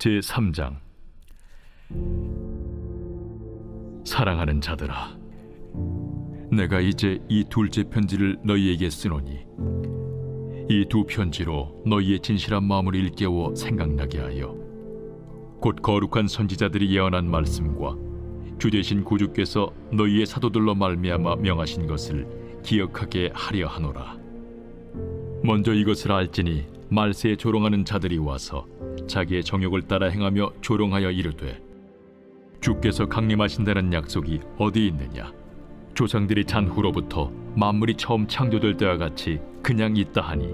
제3장. 사랑하는 자들아, 내가 이제 이 둘째 편지를 너희에게 쓰노니 이 두 편지로 너희의 진실한 마음을 일깨워 생각나게 하여 곧 거룩한 선지자들이 예언한 말씀과 주 되신 구주께서 너희의 사도들로 말미암아 명하신 것을 기억하게 하려 하노라. 먼저 이것을 알지니 말세에 조롱하는 자들이 와서 자기의 정욕을 따라 행하며 조롱하여 이르되, 주께서 강림하신다는 약속이 어디 있느냐? 조상들이 잔 후로부터 만물이 처음 창조될 때와 같이 그냥 있다 하니,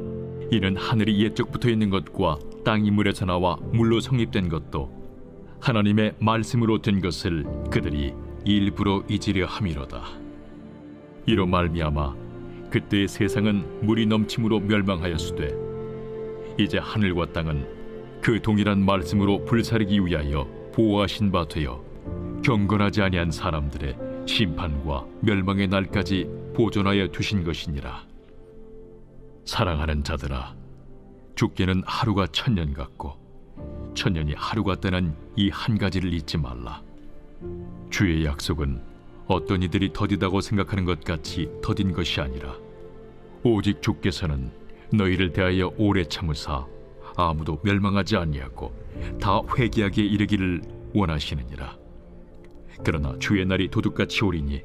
이는 하늘이 옛적부터 있는 것과 땅이 물에서 나와 물로 성립된 것도 하나님의 말씀으로 된 것을 그들이 일부러 잊으려 함이로다. 이로 말미암아 그때의 세상은 물이 넘침으로 멸망하였으되, 이제 하늘과 땅은 그 동일한 말씀으로 불사르기 위하여 보호하신 바 되어 경건하지 아니한 사람들의 심판과 멸망의 날까지 보존하여 두신 것이니라. 사랑하는 자들아, 죽게는 하루가 천년 같고 천년이 하루 같다는 이 한 가지를 잊지 말라. 주의 약속은 어떤 이들이 더디다고 생각하는 것 같이 더딘 것이 아니라, 오직 주께서는 너희를 대하여 오래 참으사 아무도 멸망하지 아니하고 다 회개하게 이르기를 원하시느니라. 그러나 주의 날이 도둑같이 오리니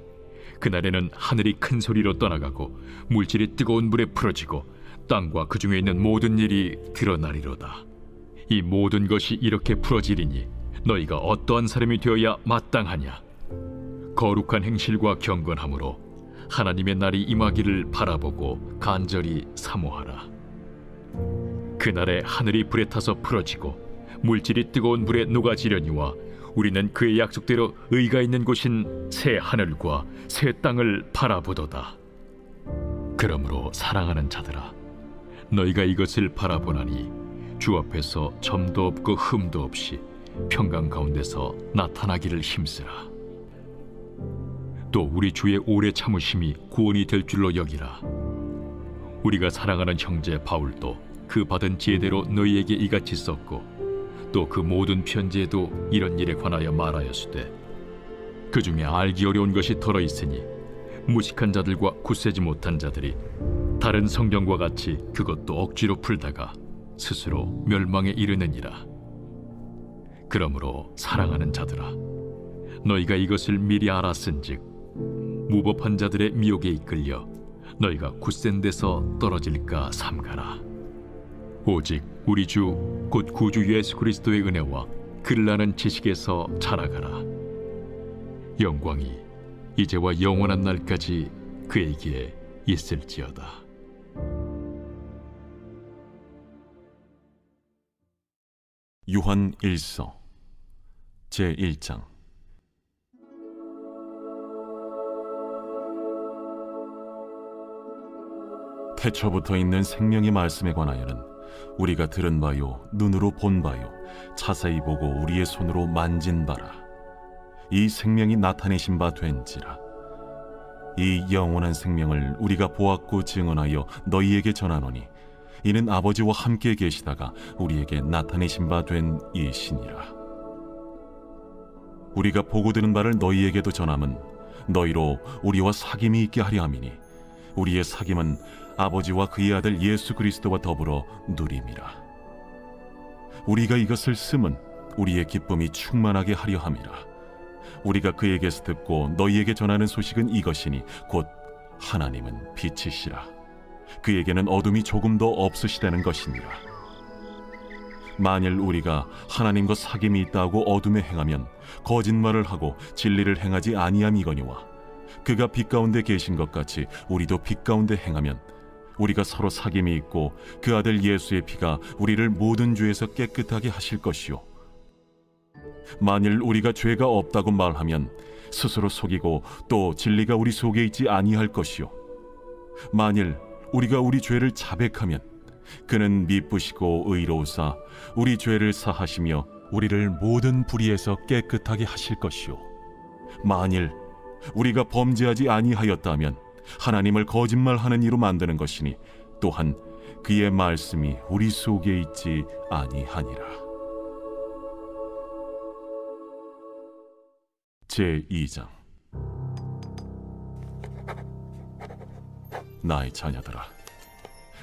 그날에는 하늘이 큰 소리로 떠나가고 물질이 뜨거운 불에 풀어지고 땅과 그 중에 있는 모든 일이 드러나리로다. 이 모든 것이 이렇게 풀어지리니 너희가 어떠한 사람이 되어야 마땅하냐? 거룩한 행실과 경건함으로 하나님의 날이 임하기를 바라보고 간절히 사모하라. 그날에 하늘이 불에 타서 풀어지고 물질이 뜨거운 불에 녹아지려니와 우리는 그의 약속대로 의가 있는 곳인 새 하늘과 새 땅을 바라보도다. 그러므로 사랑하는 자들아, 너희가 이것을 바라보나니 주 앞에서 점도 없고 흠도 없이 평강 가운데서 나타나기를 힘쓰라. 또 우리 주의 오래 참으심이 구원이 될 줄로 여기라. 우리가 사랑하는 형제 바울도 그 받은 지혜대로 너희에게 이같이 썼고, 또 그 모든 편지에도 이런 일에 관하여 말하였으되, 그 중에 알기 어려운 것이 덜어 있으니 무식한 자들과 굳세지 못한 자들이 다른 성경과 같이 그것도 억지로 풀다가 스스로 멸망에 이르느니라. 그러므로 사랑하는 자들아, 너희가 이것을 미리 알았은즉 무법한 자들의 미혹에 이끌려 너희가 굳센 데서 떨어질까 삼가라. 오직 우리 주 곧 구주 예수 그리스도의 은혜와 그를 아는 지식에서 자라가라. 영광이 이제와 영원한 날까지 그에게 있을지어다. 요한 1서 제1장. 태초부터 있는 생명의 말씀에 관하여는 우리가 들은 바요, 눈으로 본 바요, 자세히 보고 우리의 손으로 만진 바라. 이 생명이 나타내신 바 된지라. 이 영원한 생명을 우리가 보았고 증언하여 너희에게 전하노니, 이는 아버지와 함께 계시다가 우리에게 나타내신 바 된 이시니라. 우리가 보고 들은 바를 너희에게도 전함은 너희로 우리와 사귐이 있게 하려 함이니, 우리의 사귐은 아버지와 그의 아들 예수 그리스도와 더불어 누림이라. 우리가 이것을 쓰면 우리의 기쁨이 충만하게 하려 함이라. 우리가 그에게서 듣고 너희에게 전하는 소식은 이것이니, 곧 하나님은 빛이시라. 그에게는 어둠이 조금도 없으시다는 것이니라. 만일 우리가 하나님과 사귐이 있다고 어둠에 행하면 거짓말을 하고 진리를 행하지 아니함이거니와, 그가 빛 가운데 계신 것 같이 우리도 빛 가운데 행하면 우리가 서로 사귐이 있고 그 아들 예수의 피가 우리를 모든 죄에서 깨끗하게 하실 것이요, 만일 우리가 죄가 없다고 말하면 스스로 속이고 또 진리가 우리 속에 있지 아니할 것이요, 만일 우리가 우리 죄를 자백하면 그는 미쁘시고 의로우사 우리 죄를 사하시며 우리를 모든 불의에서 깨끗하게 하실 것이요, 만일 우리가 범죄하지 아니하였다면 하나님을 거짓말하는 이로 만드는 것이니, 또한 그의 말씀이 우리 속에 있지 아니하니라. 제2장. 나의 자녀들아,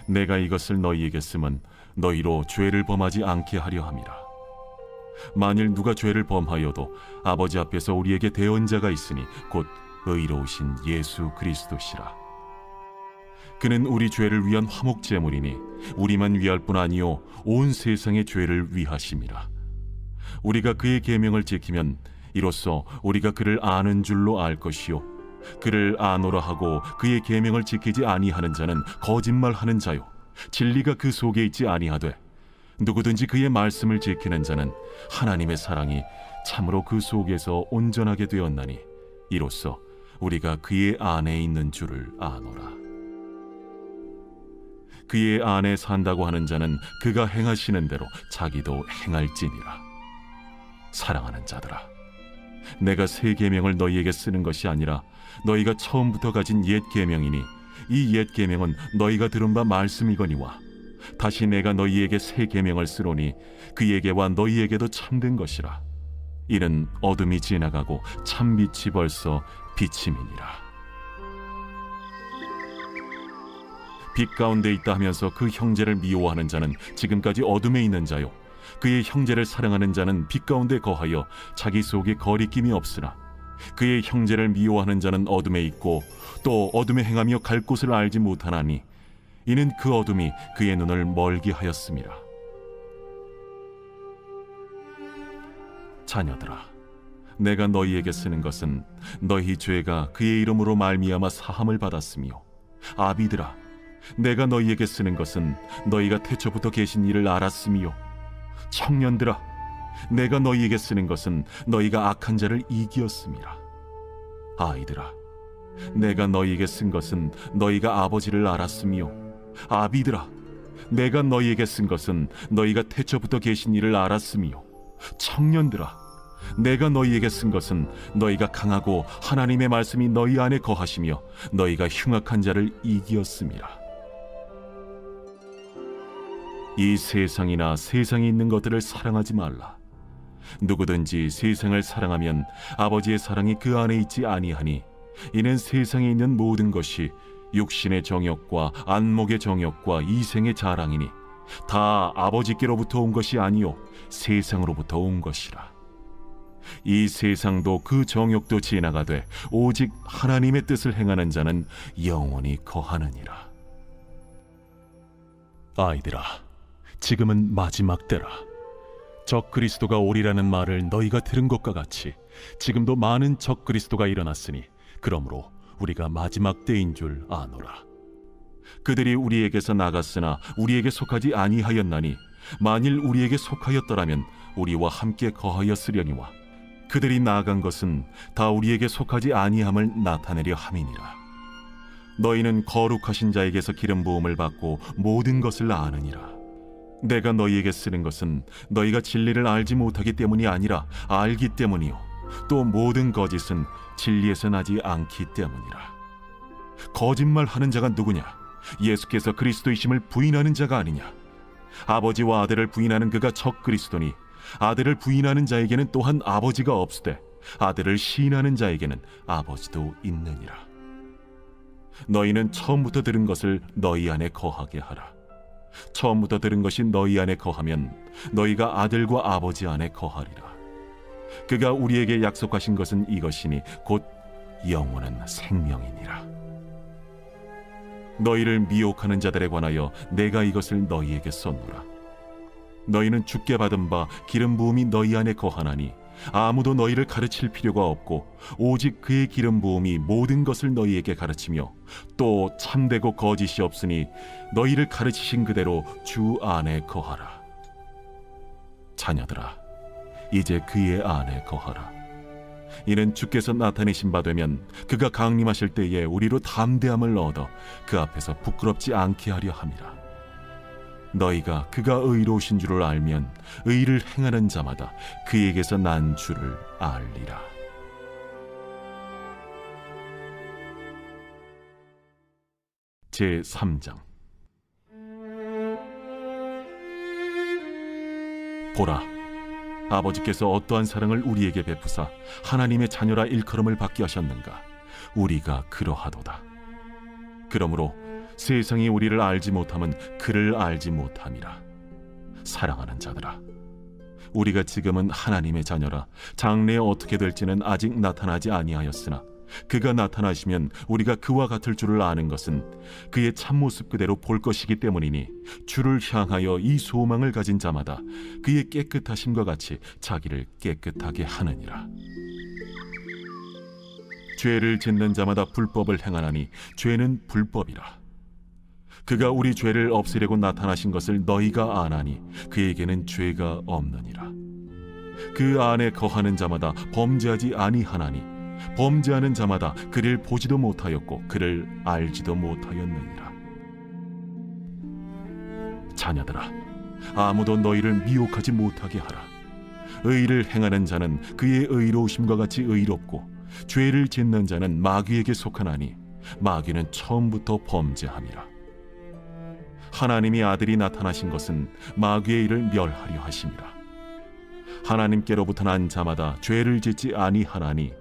내가 이것을 너희에게 쓰면 너희로 죄를 범하지 않게 하려 함이라. 만일 누가 죄를 범하여도 아버지 앞에서 우리에게 대언자가 있으니 곧 의로우신 예수 그리스도시라. 그는 우리 죄를 위한 화목 제물이니 우리만 위할 뿐 아니요 온 세상의 죄를 위하심이라. 우리가 그의 계명을 지키면 이로써 우리가 그를 아는 줄로 알 것이요 그를 아노라 하고 그의 계명을 지키지 아니하는 자는 거짓말하는 자요 진리가 그 속에 있지 아니하되 누구든지 그의 말씀을 지키는 자는 하나님의 사랑이 참으로 그 속에서 온전하게 되었나니 이로써 우리가 그의 안에 있는 줄을 아노라. 그의 안에 산다고 하는 자는 그가 행하시는 대로 자기도 행할지니라. 사랑하는 자들아, 내가 새 계명을 너희에게 쓰는 것이 아니라 너희가 처음부터 가진 옛 계명이니 이 옛 계명은 너희가 들은 바 말씀이거니와 다시 내가 너희에게 새 계명을 쓰노니 그에게와 너희에게도 참된 것이라. 이는 어둠이 지나가고 참빛이 벌써 비침이니라. 빛 가운데 있다 하면서 그 형제를 미워하는 자는 지금까지 어둠에 있는 자요 그의 형제를 사랑하는 자는 빛 가운데 거하여 자기 속에 거리낌이 없으나 그의 형제를 미워하는 자는 어둠에 있고 또 어둠에 행하며 갈 곳을 알지 못하나니 이는 그 어둠이 그의 눈을 멀게 하였음이라. 자녀들아, 내가 너희에게 쓰는 것은 너희 죄가 그의 이름으로 말미암아 사함을 받았으며 아비들아, 내가 너희에게 쓰는 것은 너희가 태초부터 계신 이를 알았으며 청년들아, 내가 너희에게 쓰는 것은 너희가 악한 자를 이기었음이라. 아이들아, 내가 너희에게 쓴 것은 너희가 아버지를 알았으며 아비들아, 내가 너희에게 쓴 것은 너희가 태초부터 계신 이를 알았으며 청년들아, 내가 너희에게 쓴 것은 너희가 강하고 하나님의 말씀이 너희 안에 거하시며 너희가 흉악한 자를 이기었음이라. 이 세상이나 세상에 있는 것들을 사랑하지 말라. 누구든지 세상을 사랑하면 아버지의 사랑이 그 안에 있지 아니하니 이는 세상에 있는 모든 것이 육신의 정욕과 안목의 정욕과 이생의 자랑이니 다 아버지께로부터 온 것이 아니요 세상으로부터 온 것이라. 이 세상도 그 정욕도 지나가되 오직 하나님의 뜻을 행하는 자는 영원히 거하느니라. 아이들아, 지금은 마지막 때라. 적 그리스도가 오리라는 말을 너희가 들은 것과 같이 지금도 많은 적 그리스도가 일어났으니 그러므로 우리가 마지막 때인 줄 아노라. 그들이 우리에게서 나갔으나 우리에게 속하지 아니하였나니 만일 우리에게 속하였더라면 우리와 함께 거하였으려니와 그들이 나아간 것은 다 우리에게 속하지 아니함을 나타내려 함이니라. 너희는 거룩하신 자에게서 기름 부음을 받고 모든 것을 아느니라. 내가 너희에게 쓰는 것은 너희가 진리를 알지 못하기 때문이 아니라 알기 때문이요 또 모든 거짓은 진리에서 나지 않기 때문이라. 거짓말하는 자가 누구냐? 예수께서 그리스도이심을 부인하는 자가 아니냐? 아버지와 아들을 부인하는 그가 적 그리스도니 아들을 부인하는 자에게는 또한 아버지가 없으되 아들을 시인하는 자에게는 아버지도 있느니라. 너희는 처음부터 들은 것을 너희 안에 거하게 하라. 처음부터 들은 것이 너희 안에 거하면 너희가 아들과 아버지 안에 거하리라. 그가 우리에게 약속하신 것은 이것이니 곧 영원한 생명이니라. 너희를 미혹하는 자들에 관하여 내가 이것을 너희에게 썼노라. 너희는 주께 받은 바 기름 부음이 너희 안에 거하나니 아무도 너희를 가르칠 필요가 없고 오직 그의 기름 부음이 모든 것을 너희에게 가르치며 또 참되고 거짓이 없으니 너희를 가르치신 그대로 주 안에 거하라. 자녀들아, 이제 그의 안에 거하라. 이는 주께서 나타내신 바 되면 그가 강림하실 때에 우리로 담대함을 얻어 그 앞에서 부끄럽지 않게 하려 함이라. 너희가 그가 의로우신 줄을 알면 의를 행하는 자마다 그에게서 난 줄을 알리라. 제3장. 보라, 아버지께서 어떠한 사랑을 우리에게 베푸사 하나님의 자녀라 일컬음을 받게 하셨는가? 우리가 그러하도다. 그러므로 세상이 우리를 알지 못함은 그를 알지 못함이라. 사랑하는 자들아, 우리가 지금은 하나님의 자녀라 장래에 어떻게 될지는 아직 나타나지 아니하였으나 그가 나타나시면 우리가 그와 같을 줄을 아는 것은 그의 참모습 그대로 볼 것이기 때문이니 주를 향하여 이 소망을 가진 자마다 그의 깨끗하심과 같이 자기를 깨끗하게 하느니라. 죄를 짓는 자마다 불법을 행하나니 죄는 불법이라. 그가 우리 죄를 없애려고 나타나신 것을 너희가 아나니 그에게는 죄가 없느니라. 그 안에 거하는 자마다 범죄하지 아니하나니 범죄하는 자마다 그를 보지도 못하였고 그를 알지도 못하였느니라. 자녀들아, 아무도 너희를 미혹하지 못하게 하라. 의를 행하는 자는 그의 의로우심과 같이 의롭고 죄를 짓는 자는 마귀에게 속하나니 마귀는 처음부터 범죄함이라. 하나님이 아들이 나타나신 것은 마귀의 일을 멸하려 하심이라. 하나님께로부터 난 자마다 죄를 짓지 아니하나니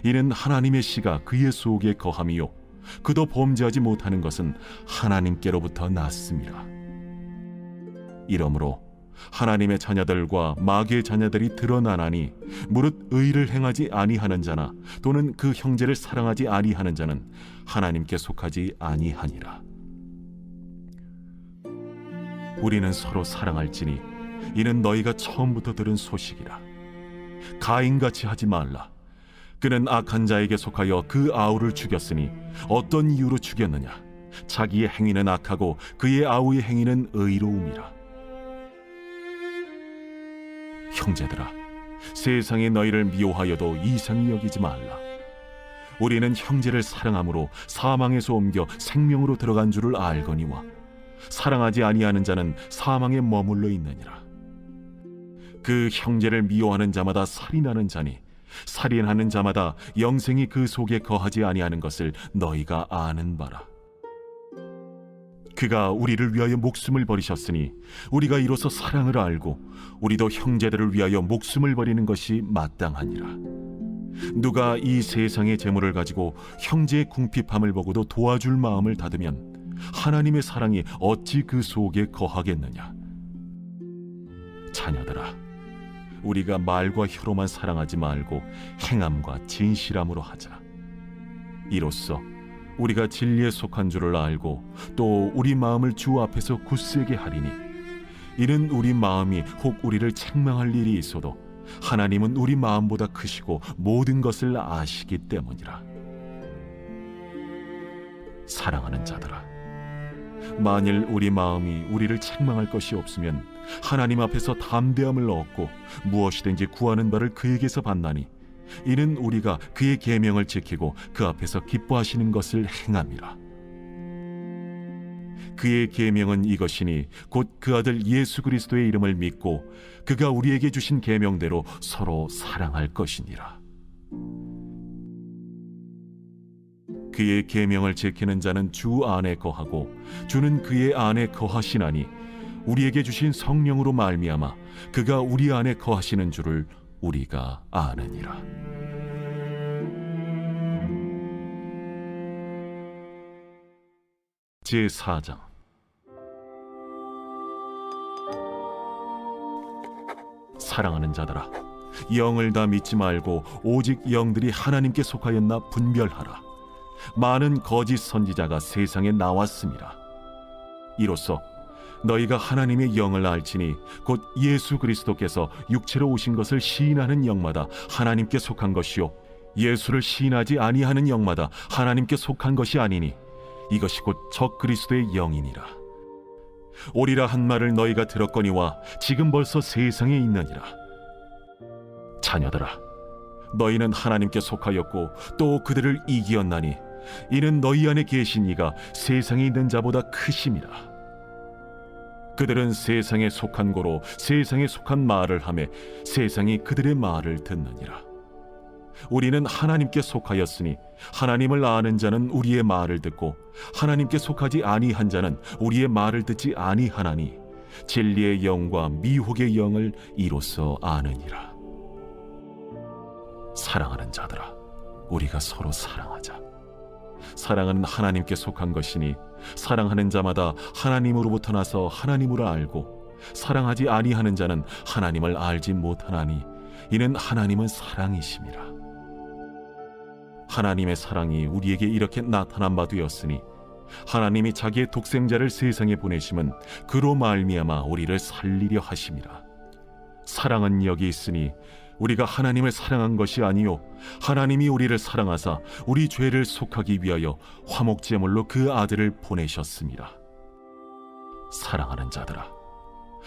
이는 하나님의 씨가 그의 속에 거함이요 그도 범죄하지 못하는 것은 하나님께로부터 났음이라. 이러므로 하나님의 자녀들과 마귀의 자녀들이 드러나나니 무릇 의를 행하지 아니하는 자나 또는 그 형제를 사랑하지 아니하는 자는 하나님께 속하지 아니하니라. 우리는 서로 사랑할지니 이는 너희가 처음부터 들은 소식이라. 가인같이 하지 말라. 그는 악한 자에게 속하여 그 아우를 죽였으니 어떤 이유로 죽였느냐? 자기의 행위는 악하고 그의 아우의 행위는 의로움이라. 형제들아, 세상이 너희를 미워하여도 이상히 여기지 말라. 우리는 형제를 사랑함으로 사망에서 옮겨 생명으로 들어간 줄을 알거니와 사랑하지 아니하는 자는 사망에 머물러 있느니라. 그 형제를 미워하는 자마다 살인하는 자니 살인하는 자마다 영생이 그 속에 거하지 아니하는 것을 너희가 아는 바라. 그가 우리를 위하여 목숨을 버리셨으니 우리가 이로써 사랑을 알고 우리도 형제들을 위하여 목숨을 버리는 것이 마땅하니라. 누가 이 세상의 재물을 가지고 형제의 궁핍함을 보고도 도와줄 마음을 닫으면 하나님의 사랑이 어찌 그 속에 거하겠느냐? 자녀들아, 우리가 말과 혀로만 사랑하지 말고 행함과 진실함으로 하자. 이로써 우리가 진리에 속한 줄을 알고 또 우리 마음을 주 앞에서 굳세게 하리니 이는 우리 마음이 혹 우리를 책망할 일이 있어도 하나님은 우리 마음보다 크시고 모든 것을 아시기 때문이라. 사랑하는 자들아, 만일 우리 마음이 우리를 책망할 것이 없으면 하나님 앞에서 담대함을 얻고 무엇이든지 구하는 바를 그에게서 받나니 이는 우리가 그의 계명을 지키고 그 앞에서 기뻐하시는 것을 행함이라. 그의 계명은 이것이니 곧 그 아들 예수 그리스도의 이름을 믿고 그가 우리에게 주신 계명대로 서로 사랑할 것이니라. 그의 계명을 지키는 자는 주 안에 거하고 주는 그의 안에 거하시나니 우리에게 주신 성령으로 말미암아 그가 우리 안에 거하시는 줄을 우리가 아느니라. 제4장. 사랑하는 자들아, 영을 다 믿지 말고 오직 영들이 하나님께 속하였나 분별하라. 많은 거짓 선지자가 세상에 나왔습니다. 이로써 너희가 하나님의 영을 알지니 곧 예수 그리스도께서 육체로 오신 것을 시인하는 영마다 하나님께 속한 것이요 예수를 시인하지 아니하는 영마다 하나님께 속한 것이 아니니 이것이 곧 적 그리스도의 영이니라. 오리라 한 말을 너희가 들었거니와 지금 벌써 세상에 있느니라. 자녀들아, 너희는 하나님께 속하였고 또 그들을 이기었나니 이는 너희 안에 계신 이가 세상에 있는 자보다 크심이라. 그들은 세상에 속한 고로 세상에 속한 말을 하며 세상이 그들의 말을 듣느니라. 우리는 하나님께 속하였으니 하나님을 아는 자는 우리의 말을 듣고 하나님께 속하지 아니한 자는 우리의 말을 듣지 아니하나니 진리의 영과 미혹의 영을 이로써 아느니라. 사랑하는 자들아, 우리가 서로 사랑하자. 사랑은 하나님께 속한 것이니 사랑하는 자마다 하나님으로부터 나서 하나님으로 알고, 사랑하지 아니하는 자는 하나님을 알지 못하나니 이는 하나님은 사랑이심이라. 하나님의 사랑이 우리에게 이렇게 나타난 바 되었으니 하나님이 자기의 독생자를 세상에 보내심은 그로 말미암아 우리를 살리려 하심이라. 사랑은 여기 있으니 우리가 하나님을 사랑한 것이 아니요 하나님이 우리를 사랑하사 우리 죄를 속하기 위하여 화목제물로 그 아들을 보내셨습니다. 사랑하는 자들아,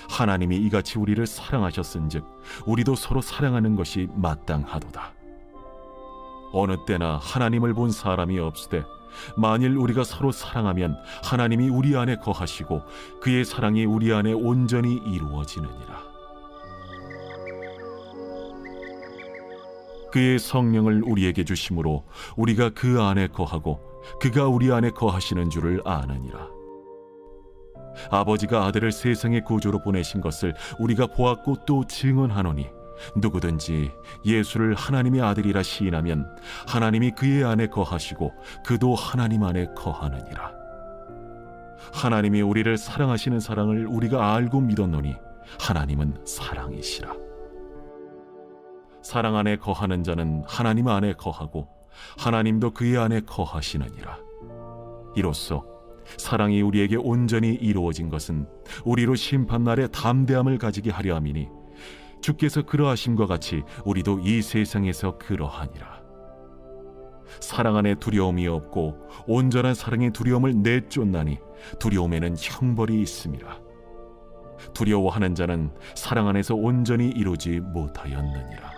하나님이 이같이 우리를 사랑하셨은즉 우리도 서로 사랑하는 것이 마땅하도다. 어느 때나 하나님을 본 사람이 없으되 만일 우리가 서로 사랑하면 하나님이 우리 안에 거하시고 그의 사랑이 우리 안에 온전히 이루어지느니라. 그의 성령을 우리에게 주심으로 우리가 그 안에 거하고 그가 우리 안에 거하시는 줄을 아느니라. 아버지가 아들을 세상의 구주로 보내신 것을 우리가 보았고 또 증언하노니 누구든지 예수를 하나님의 아들이라 시인하면 하나님이 그의 안에 거하시고 그도 하나님 안에 거하느니라. 하나님이 우리를 사랑하시는 사랑을 우리가 알고 믿었노니 하나님은 사랑이시라. 사랑 안에 거하는 자는 하나님 안에 거하고 하나님도 그의 안에 거하시느니라. 이로써 사랑이 우리에게 온전히 이루어진 것은 우리로 심판날에 담대함을 가지게 하려 함이니 주께서 그러하심과 같이 우리도 이 세상에서 그러하니라. 사랑 안에 두려움이 없고 온전한 사랑의 두려움을 내쫓나니 두려움에는 형벌이 있음이라. 두려워하는 자는 사랑 안에서 온전히 이루지 못하였느니라.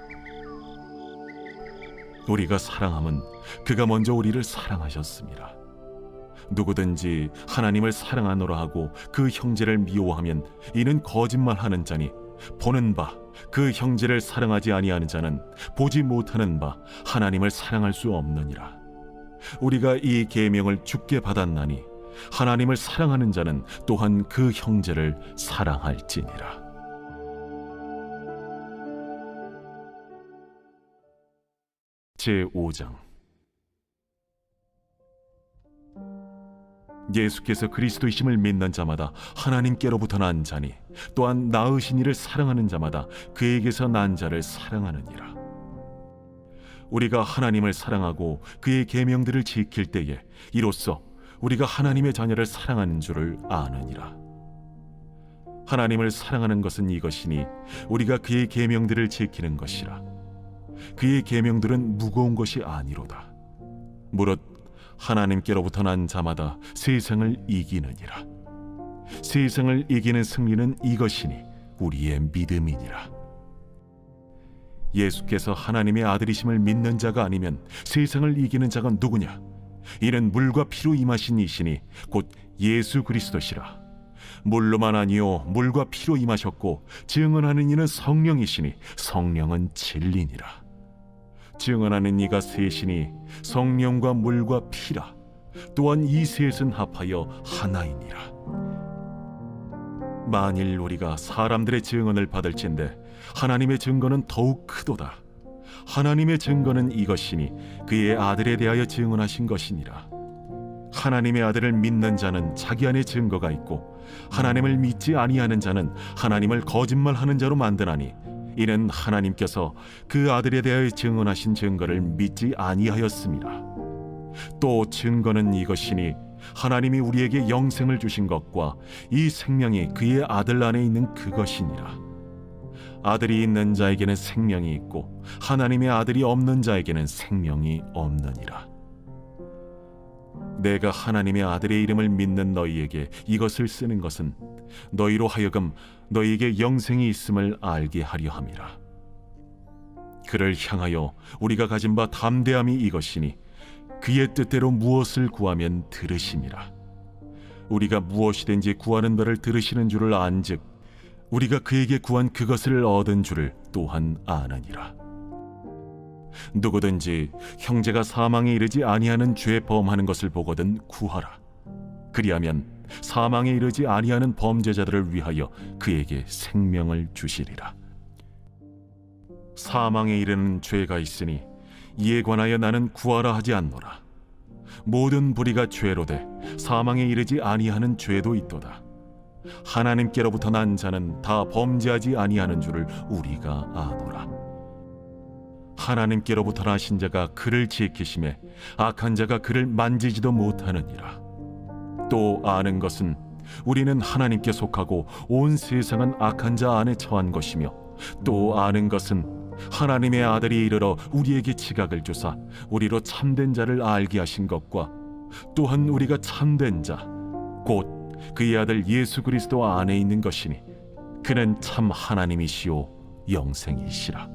우리가 사랑함은 그가 먼저 우리를 사랑하셨습니다. 누구든지 하나님을 사랑하노라 하고 그 형제를 미워하면 이는 거짓말하는 자니 보는 바 그 형제를 사랑하지 아니하는 자는 보지 못하는 바 하나님을 사랑할 수 없느니라. 우리가 이 계명을 주께 받았나니 하나님을 사랑하는 자는 또한 그 형제를 사랑할지니라. 제5장. 예수께서 그리스도이심을 믿는 자마다 하나님께로부터 난 자니 또한 낳으신 이를 사랑하는 자마다 그에게서 난 자를 사랑하느니라. 우리가 하나님을 사랑하고 그의 계명들을 지킬 때에 이로써 우리가 하나님의 자녀를 사랑하는 줄을 아느니라. 하나님을 사랑하는 것은 이것이니 우리가 그의 계명들을 지키는 것이라. 그의 계명들은 무거운 것이 아니로다. 무릇 하나님께로부터 난 자마다 세상을 이기느니라. 세상을 이기는 승리는 이것이니 우리의 믿음이니라. 예수께서 하나님의 아들이심을 믿는 자가 아니면 세상을 이기는 자가 누구냐? 이는 물과 피로 임하신 이시니 곧 예수 그리스도시라. 물로만 아니요 물과 피로 임하셨고 증언하는 이는 성령이시니 성령은 진리니라. 증언하는 이가 셋이니 성령과 물과 피라. 또한 이 셋은 합하여 하나이니라. 만일 우리가 사람들의 증언을 받을진대 하나님의 증거는 더욱 크도다. 하나님의 증거는 이것이니 그의 아들에 대하여 증언하신 것이니라. 하나님의 아들을 믿는 자는 자기 안에 증거가 있고 하나님을 믿지 아니하는 자는 하나님을 거짓말하는 자로 만드나니 이는 하나님께서 그 아들에 대하여 증언하신 증거를 믿지 아니하였습니다. 또 증거는 이것이니 하나님이 우리에게 영생을 주신 것과 이 생명이 그의 아들 안에 있는 그것이니라. 아들이 있는 자에게는 생명이 있고 하나님의 아들이 없는 자에게는 생명이 없느니라. 내가 하나님의 아들의 이름을 믿는 너희에게 이것을 쓰는 것은 너희로 하여금 너희에게 영생이 있음을 알게 하려 함이라. 그를 향하여 우리가 가진 바 담대함이 이것이니 그의 뜻대로 무엇을 구하면 들으심이라. 우리가 무엇이든지 구하는 바를 들으시는 줄을 안즉 우리가 그에게 구한 그것을 얻은 줄을 또한 아느니라. 누구든지 형제가 사망에 이르지 아니하는 죄 범하는 것을 보거든 구하라. 그리하면 사망에 이르지 아니하는 범죄자들을 위하여 그에게 생명을 주시리라. 사망에 이르는 죄가 있으니 이에 관하여 나는 구하라 하지 않노라. 모든 불의가 죄로 돼 사망에 이르지 아니하는 죄도 있도다. 하나님께로부터 난 자는 다 범죄하지 아니하는 줄을 우리가 아노라. 하나님께로부터 나신 자가 그를 지키심에 악한 자가 그를 만지지도 못하느니라. 또 아는 것은 우리는 하나님께 속하고 온 세상은 악한 자 안에 처한 것이며, 또 아는 것은 하나님의 아들이 이르러 우리에게 지각을 주사 우리로 참된 자를 알게 하신 것과, 또한 우리가 참된 자 곧 그의 아들 예수 그리스도 안에 있는 것이니 그는 참 하나님이시요 영생이시라.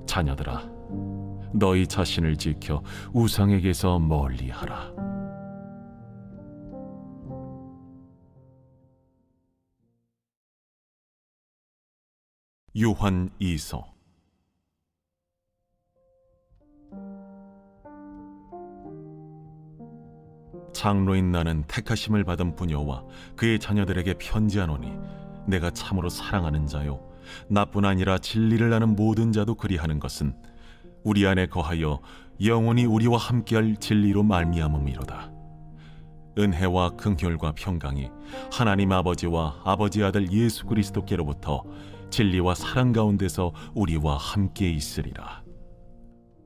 자녀들아, 너희 자신을 지켜 우상에게서 멀리하라. 요한 2서. 장로인 나는 택하심을 받은 부녀와 그의 자녀들에게 편지하노니, 내가 참으로 사랑하는 자요 나뿐 아니라 진리를 아는 모든 자도 그리하는 것은 우리 안에 거하여 영원히 우리와 함께할 진리로 말미암음이로다. 은혜와 긍휼과 평강이 하나님 아버지와 아버지 아들 예수 그리스도께로부터 진리와 사랑 가운데서 우리와 함께 있으리라.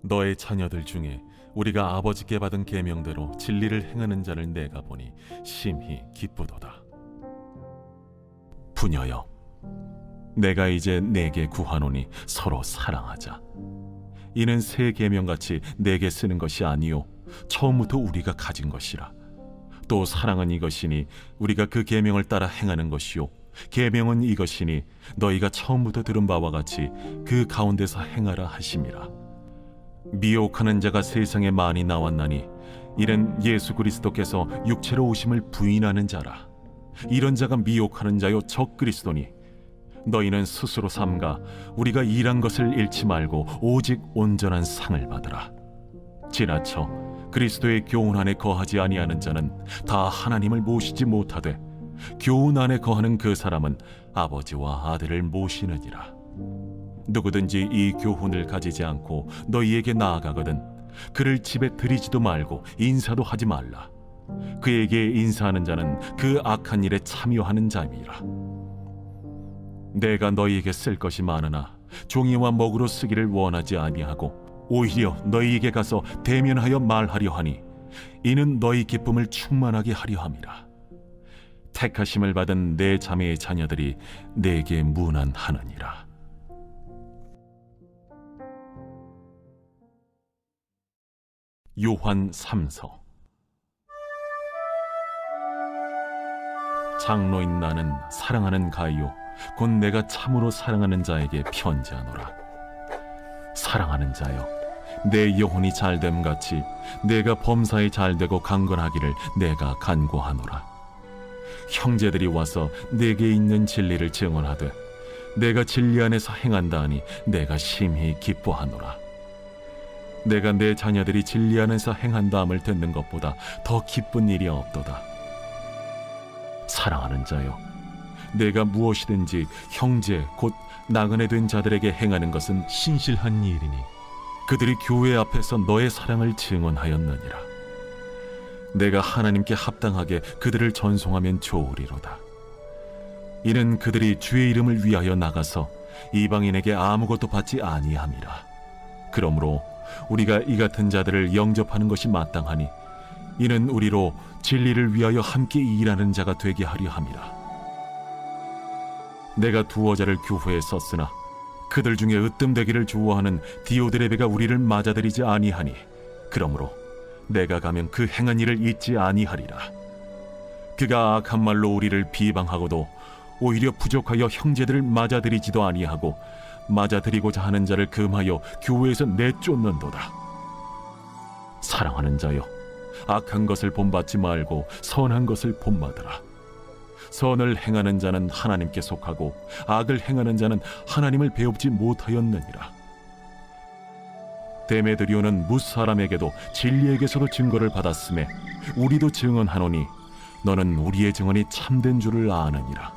너의 자녀들 중에 우리가 아버지께 받은 계명대로 진리를 행하는 자를 내가 보니 심히 기쁘도다. 부녀여, 내가 이제 내게 구하노니 서로 사랑하자. 이는 새 계명같이 내게 쓰는 것이 아니요 처음부터 우리가 가진 것이라. 또 사랑은 이것이니 우리가 그 계명을 따라 행하는 것이요 계명은 이것이니 너희가 처음부터 들은 바와 같이 그 가운데서 행하라 하심이라. 미혹하는 자가 세상에 많이 나왔나니 이는 예수 그리스도께서 육체로 오심을 부인하는 자라. 이런 자가 미혹하는 자요 적 그리스도니, 너희는 스스로 삼가 우리가 일한 것을 잃지 말고 오직 온전한 상을 받으라. 지나쳐 그리스도의 교훈 안에 거하지 아니하는 자는 다 하나님을 모시지 못하되, 교훈 안에 거하는 그 사람은 아버지와 아들을 모시느니라. 누구든지 이 교훈을 가지지 않고 너희에게 나아가거든 그를 집에 들이지도 말고 인사도 하지 말라. 그에게 인사하는 자는 그 악한 일에 참여하는 자임이라. 내가 너희에게 쓸 것이 많으나 종이와 먹으로 쓰기를 원하지 아니하고 오히려 너희에게 가서 대면하여 말하려 하니, 이는 너희 기쁨을 충만하게 하려 함이라. 택하심을 받은 내 자매의 자녀들이 내게 문안하느니라. 요한 3서. 장로인 나는 사랑하는 가이요 곧 내가 참으로 사랑하는 자에게 편지하노라. 사랑하는 자여, 내 영혼이 잘됨 같이 내가 범사에 잘되고 강건하기를 내가 간구하노라. 형제들이 와서 내게 있는 진리를 증언하되 내가 진리 안에서 행한다 하니 내가 심히 기뻐하노라. 내가 내 자녀들이 진리 안에서 행한다함을 듣는 것보다 더 기쁜 일이 없도다. 사랑하는 자여, 내가 무엇이든지 형제 곧 나그네 된 자들에게 행하는 것은 신실한 일이니 그들이 교회 앞에서 너의 사랑을 증언하였느니라. 내가 하나님께 합당하게 그들을 전송하면 좋으리로다. 이는 그들이 주의 이름을 위하여 나가서 이방인에게 아무것도 받지 아니함이라. 그러므로 우리가 이 같은 자들을 영접하는 것이 마땅하니, 이는 우리로 진리를 위하여 함께 일하는 자가 되게 하려 함이라. 내가 두어 자를 교회에 썼으나 그들 중에 으뜸되기를 좋아하는 디오드레베가 우리를 맞아들이지 아니하니, 그러므로 내가 가면 그 행한 일을 잊지 아니하리라. 그가 악한 말로 우리를 비방하고도 오히려 부족하여 형제들을 맞아들이지도 아니하고 맞아들이고자 하는 자를 금하여 교회에서 내쫓는도다. 사랑하는 자여, 악한 것을 본받지 말고 선한 것을 본받으라. 선을 행하는 자는 하나님께 속하고 악을 행하는 자는 하나님을 배웁지 못하였느니라. 데메드리오는 뭇사람에게도 진리에게서도 증거를 받았음에 우리도 증언하노니 너는 우리의 증언이 참된 줄을 아느니라.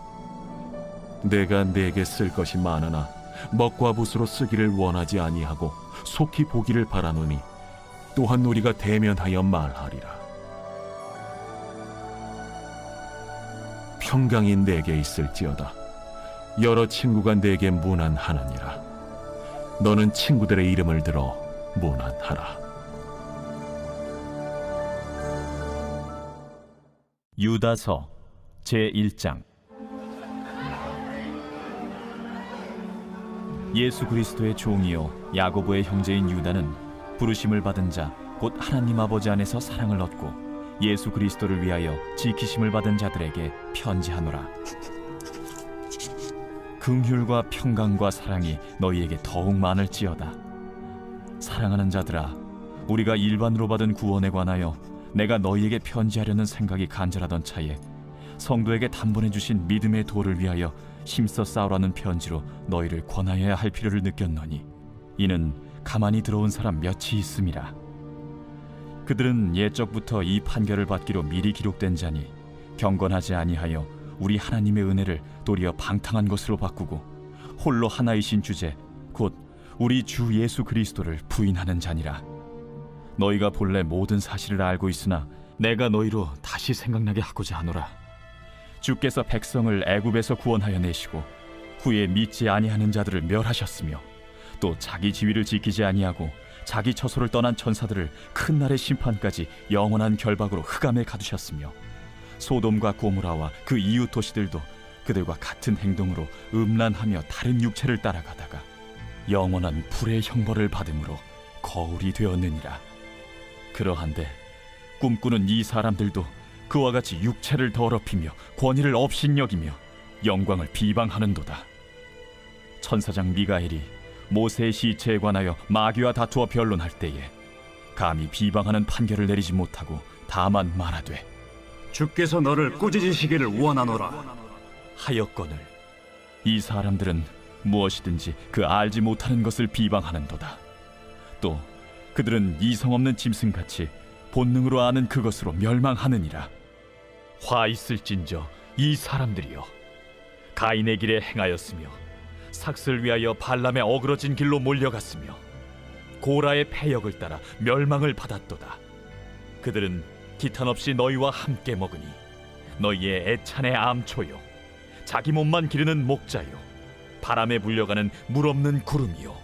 내가 네게 쓸 것이 많으나 먹과 붓으로 쓰기를 원하지 아니하고 속히 보기를 바라노니 또한 우리가 대면하여 말하리라. 평강이 내게 있을지어다. 여러 친구가 내게 문안하느니라. 너는 친구들의 이름을 들어 문안하라. 유다서 제1장. 예수 그리스도의 종이요 야고보의 형제인 유다는 부르심을 받은 자 곧 하나님 아버지 안에서 사랑을 얻고 예수 그리스도를 위하여 지키심을 받은 자들에게 편지하노라. 긍휼과 평강과 사랑이 너희에게 더욱 많을지어다. 사랑하는 자들아, 우리가 일반으로 받은 구원에 관하여 내가 너희에게 편지하려는 생각이 간절하던 차에 성도에게 단번에 주신 믿음의 도를 위하여 힘써 싸우라는 편지로 너희를 권하여야 할 필요를 느꼈노니 이는 가만히 들어온 사람 몇이 있음이라. 그들은 옛적부터 이 판결을 받기로 미리 기록된 자니 경건하지 아니하여 우리 하나님의 은혜를 도리어 방탕한 것으로 바꾸고 홀로 하나이신 주제 곧 우리 주 예수 그리스도를 부인하는 자니라. 너희가 본래 모든 사실을 알고 있으나 내가 너희로 다시 생각나게 하고자 하노라. 주께서 백성을 애굽에서 구원하여 내시고 후에 믿지 아니하는 자들을 멸하셨으며 또 자기 지위를 지키지 아니하고 자기 처소를 떠난 천사들을 큰 날의 심판까지 영원한 결박으로 흑암에 가두셨으며 소돔과 고모라와 그 이웃 도시들도 그들과 같은 행동으로 음란하며 다른 육체를 따라가다가 영원한 불의 형벌을 받음으로 거울이 되었느니라. 그러한데 꿈꾸는 이 사람들도 그와 같이 육체를 더럽히며 권위를 업신여기며 영광을 비방하는도다. 천사장 미가엘이 모세의 시체에 관하여 마귀와 다투어 변론할 때에 감히 비방하는 판결을 내리지 못하고 다만 말하되 주께서 너를 꾸짖으시기를 원하노라 하였거늘 이 사람들은 무엇이든지 그 알지 못하는 것을 비방하는도다. 또 그들은 이성 없는 짐승같이 본능으로 아는 그것으로 멸망하느니라. 화 있을진저 이 사람들이여, 가인의 길에 행하였으며 삭슬 위하여 발람의 어그러진 길로 몰려갔으며 고라의 패역을 따라 멸망을 받았도다. 그들은 기탄 없이 너희와 함께 먹으니 너희의 애찬의 암초요 자기 몸만 기르는 목자요 바람에 불려가는 물 없는 구름이요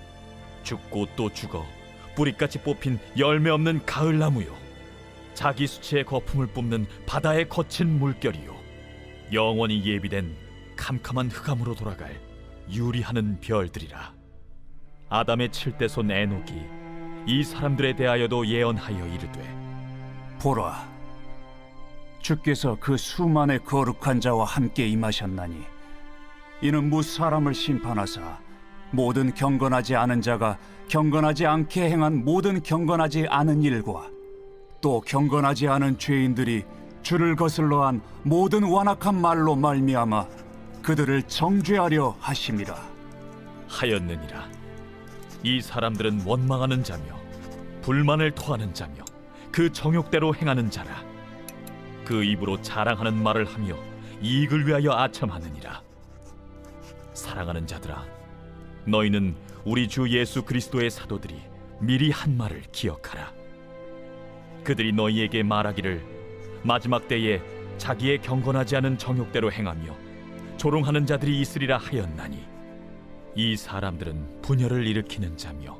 죽고 또 죽어 뿌리같이 뽑힌 열매 없는 가을나무요 자기 수치의 거품을 뿜는 바다의 거친 물결이요 영원히 예비된 캄캄한 흑암으로 돌아갈 유리하는 별들이라. 아담의 7대 손 에녹이 이 사람들에 대하여도 예언하여 이르되 보라, 주께서 그 수만의 거룩한 자와 함께 임하셨나니 이는 무사람을 심판하사 모든 경건하지 않은 자가 경건하지 않게 행한 모든 경건하지 않은 일과 또 경건하지 않은 죄인들이 주를 거슬러 한 모든 완악한 말로 말미암아 그들을 정죄하려 하심이라 하였느니라. 이 사람들은 원망하는 자며 불만을 토하는 자며 그 정욕대로 행하는 자라. 그 입으로 자랑하는 말을 하며 이익을 위하여 아첨하느니라. 사랑하는 자들아, 너희는 우리 주 예수 그리스도의 사도들이 미리 한 말을 기억하라. 그들이 너희에게 말하기를 마지막 때에 자기의 경건하지 않은 정욕대로 행하며 조롱하는 자들이 있으리라 하였나니 이 사람들은 분열을 일으키는 자며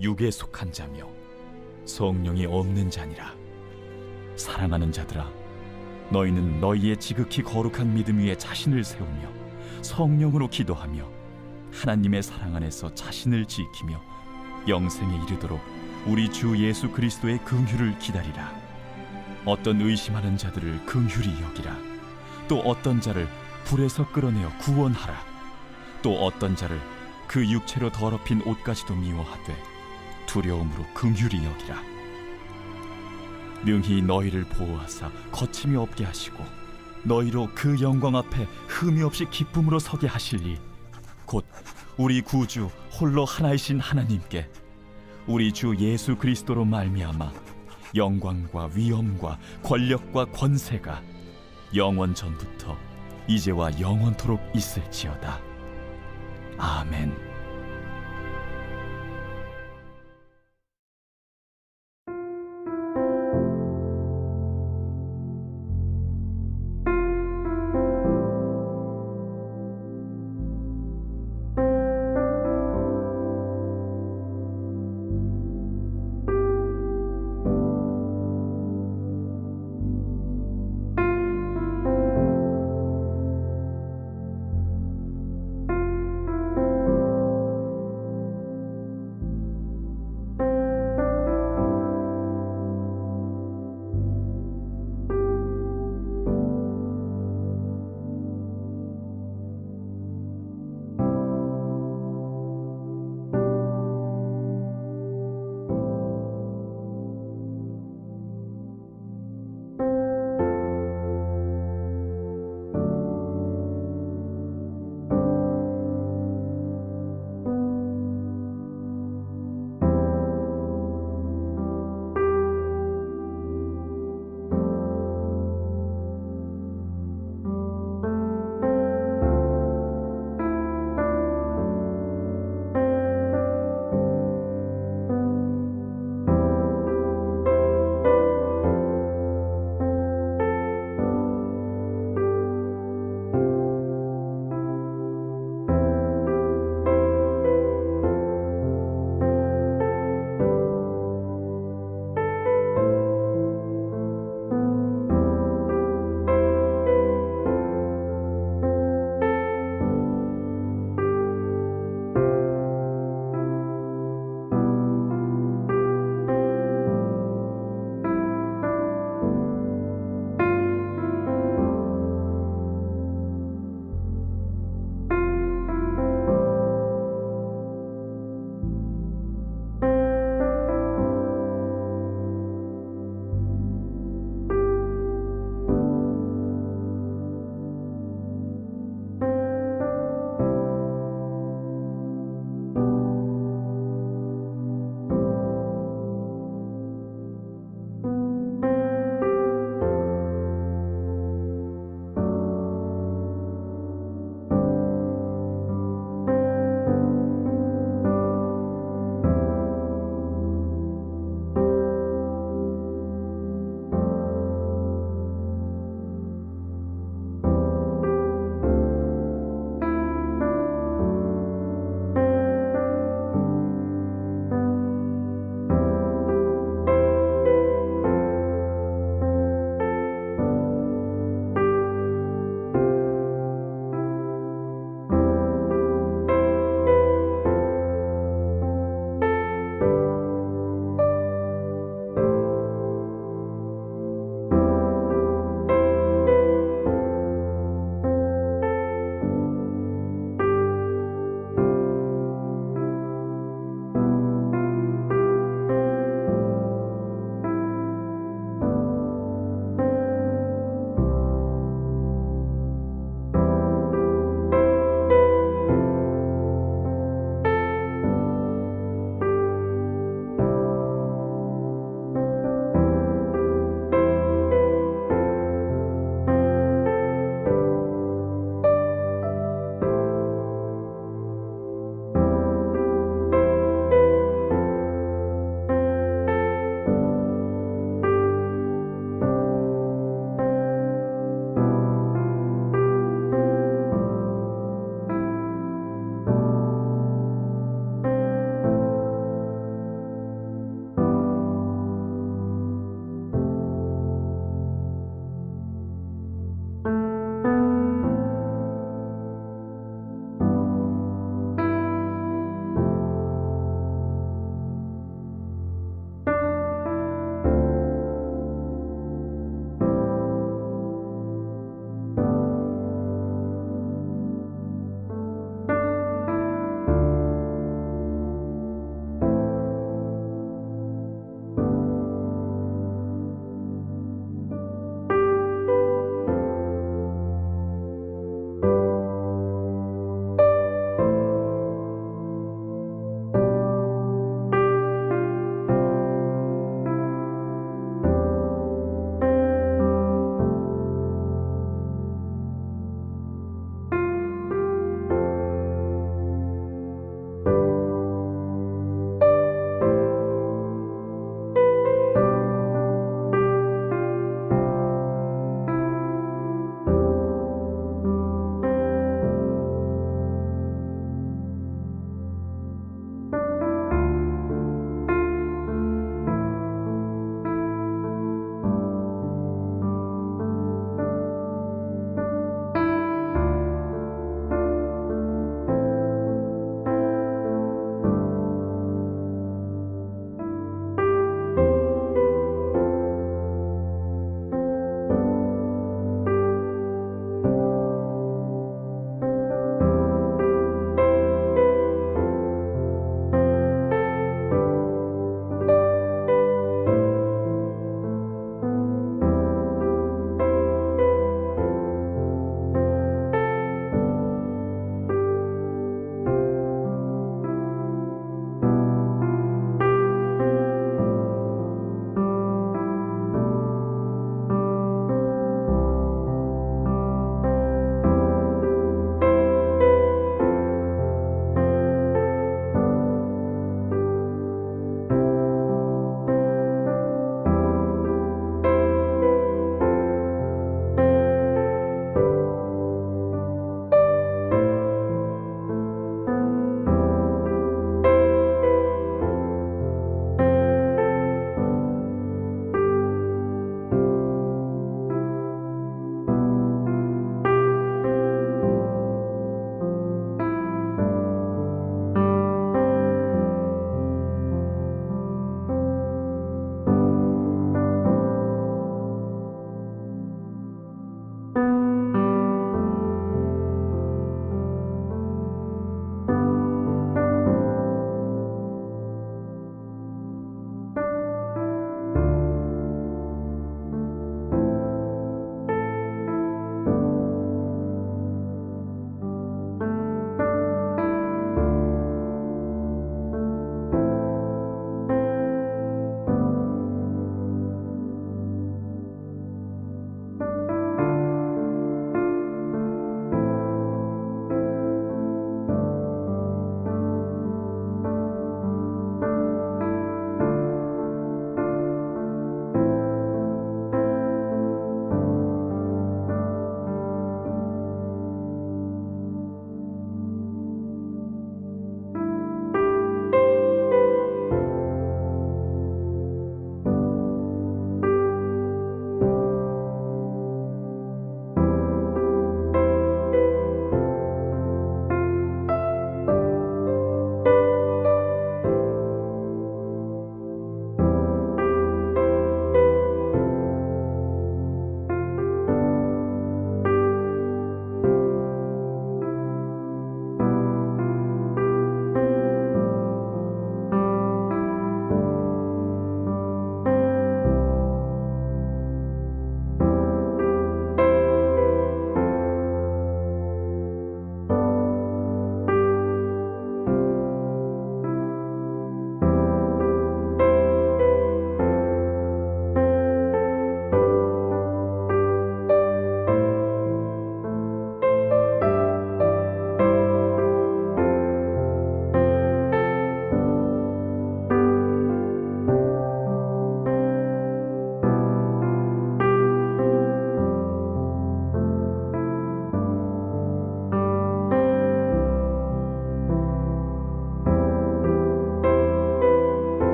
육에 속한 자며 성령이 없는 자니라. 사랑하는 자들아, 너희는 너희의 지극히 거룩한 믿음 위에 자신을 세우며 성령으로 기도하며 하나님의 사랑 안에서 자신을 지키며 영생에 이르도록 우리 주 예수 그리스도의 긍휼을 기다리라. 어떤 의심하는 자들을 긍휼히 여기라. 또 어떤 자를 불에서 끌어내어 구원하라. 또 어떤 자를 그 육체로 더럽힌 옷까지도 미워하되 두려움으로 긍휼히 여기라. 능히 너희를 보호하사 거침이 없게 하시고 너희로 그 영광 앞에 흠이 없이 기쁨으로 서게 하실 이 곧 우리 구주 홀로 하나이신 하나님께 우리 주 예수 그리스도로 말미암아 영광과 위엄과 권력과 권세가 영원 전부터 이제와 영원토록 있을지어다. 아멘.